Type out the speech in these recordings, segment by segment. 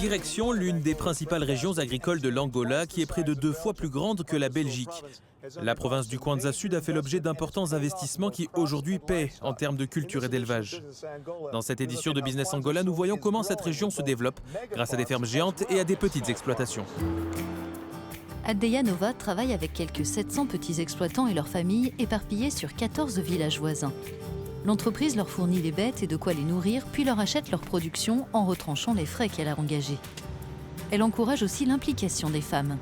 Direction l'une des principales régions agricoles de l'Angola, qui est près de 2 fois plus grande que la Belgique. La province du Kwanza Sud a fait l'objet d'importants investissements qui aujourd'hui paient en termes de culture et d'élevage. Dans cette édition de Business Angola, nous voyons comment cette région se développe grâce à des fermes géantes et à des petites exploitations. Aldeia Nova travaille avec quelques 700 petits exploitants et leurs familles éparpillés sur 14 villages voisins. L'entreprise leur fournit les bêtes et de quoi les nourrir, puis leur achète leur production en retranchant les frais qu'elle a engagés. Elle encourage aussi l'implication des femmes.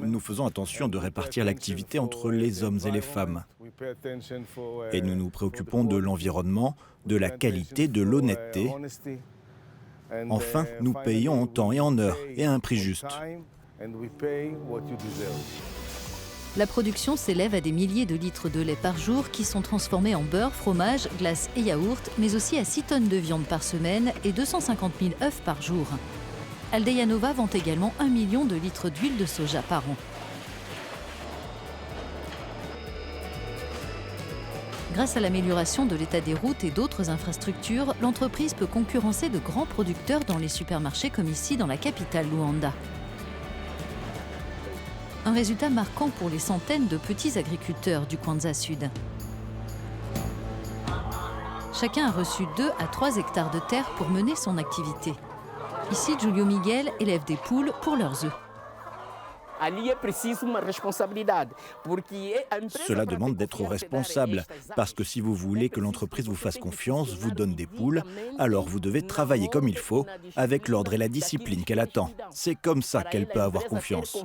Nous faisons attention de répartir l'activité entre les hommes et les femmes. Et nous nous préoccupons de l'environnement, de la qualité, de l'honnêteté. Enfin, nous payons en temps et en heure et à un prix juste. La production s'élève à des milliers de litres de lait par jour qui sont transformés en beurre, fromage, glace et yaourt, mais aussi à 6 tonnes de viande par semaine et 250 000 œufs par jour. Aldeia Nova vend également 1 million de litres d'huile de soja par an. Grâce à l'amélioration de l'état des routes et d'autres infrastructures, l'entreprise peut concurrencer de grands producteurs dans les supermarchés comme ici dans la capitale Luanda. Un résultat marquant pour les centaines de petits agriculteurs du Kwanza Sud. Chacun a reçu 2 à 3 hectares de terre pour mener son activité. Ici, Julio Miguel élève des poules pour leurs œufs. Cela demande d'être responsable, parce que si vous voulez que l'entreprise vous fasse confiance, vous donne des poules, alors vous devez travailler comme il faut, avec l'ordre et la discipline qu'elle attend. C'est comme ça qu'elle peut avoir confiance.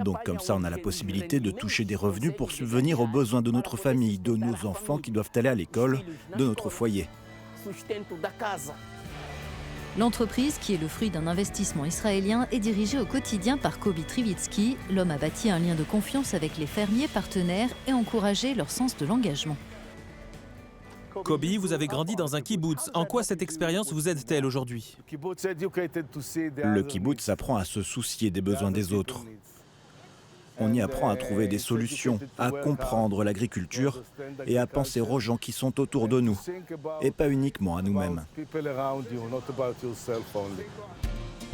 Donc comme ça, on a la possibilité de toucher des revenus pour subvenir aux besoins de notre famille, de nos enfants qui doivent aller à l'école, de notre foyer. L'entreprise, qui est le fruit d'un investissement israélien, est dirigée au quotidien par Kobi Trivitsky. L'homme a bâti un lien de confiance avec les fermiers partenaires et encouragé leur sens de l'engagement. Kobi, vous avez grandi dans un kibbutz. En quoi cette expérience vous aide-t-elle aujourd'hui? Le kibbutz apprend à se soucier des besoins des autres. On y apprend à trouver des solutions, à comprendre l'agriculture et à penser aux gens qui sont autour de nous, et pas uniquement à nous-mêmes.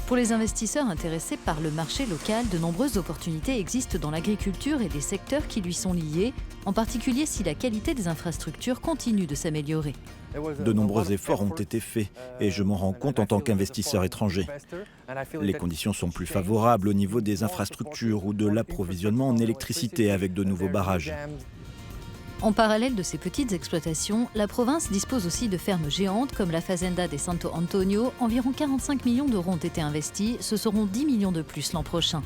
Pour les investisseurs intéressés par le marché local, de nombreuses opportunités existent dans l'agriculture et des secteurs qui lui sont liés, en particulier si la qualité des infrastructures continue de s'améliorer. De nombreux efforts ont été faits et je m'en rends compte en tant qu'investisseur étranger. Les conditions sont plus favorables au niveau des infrastructures ou de l'approvisionnement en électricité avec de nouveaux barrages. En parallèle de ces petites exploitations, la province dispose aussi de fermes géantes comme la Fazenda de Santo Antonio. Environ 45 millions d'euros ont été investis, ce seront 10 millions de plus l'an prochain.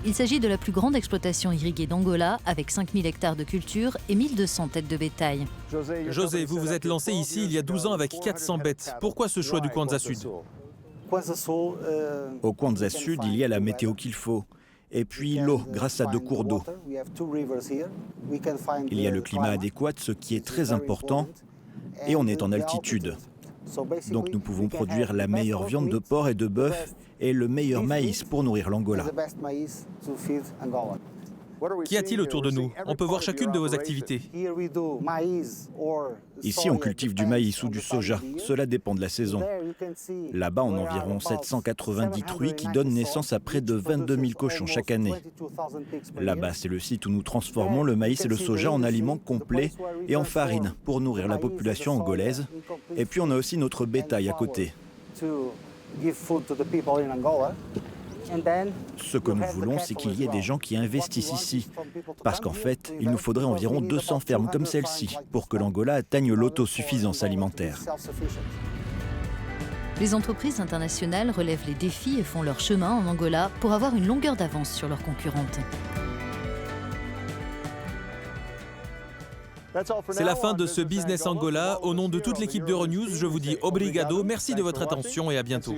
Il s'agit de la plus grande exploitation irriguée d'Angola, avec 5000 hectares de culture et 1200 têtes de bétail. José, vous vous êtes lancé ici il y a 12 ans avec 400 bêtes. Pourquoi ce choix du Kwanza Sud? Au Kwanza Sud, il y a la météo qu'il faut. Et puis l'eau, grâce à 2 cours d'eau. Il y a le climat adéquat, ce qui est très important, et on est en altitude. Donc nous pouvons produire la meilleure viande de porc et de bœuf et le meilleur maïs pour nourrir l'Angola. Qu'y a-t-il autour de nous? On peut voir chacune de vos activités. Ici, on cultive du maïs ou du soja. Cela dépend de la saison. Là-bas, on a environ 790 truies qui donnent naissance à près de 22 000 cochons chaque année. Là-bas, c'est le site où nous transformons le maïs et le soja en aliments complets et en farine pour nourrir la population angolaise. Et puis, on a aussi notre bétail à côté. Ce que nous voulons, c'est qu'il y ait des gens qui investissent ici. Parce qu'en fait, il nous faudrait environ 200 fermes comme celle-ci pour que l'Angola atteigne l'autosuffisance alimentaire. Les entreprises internationales relèvent les défis et font leur chemin en Angola pour avoir une longueur d'avance sur leurs concurrentes. C'est la fin de ce Business Angola. Au nom de toute l'équipe d'Euronews, je vous dis obrigado, merci de votre attention et à bientôt.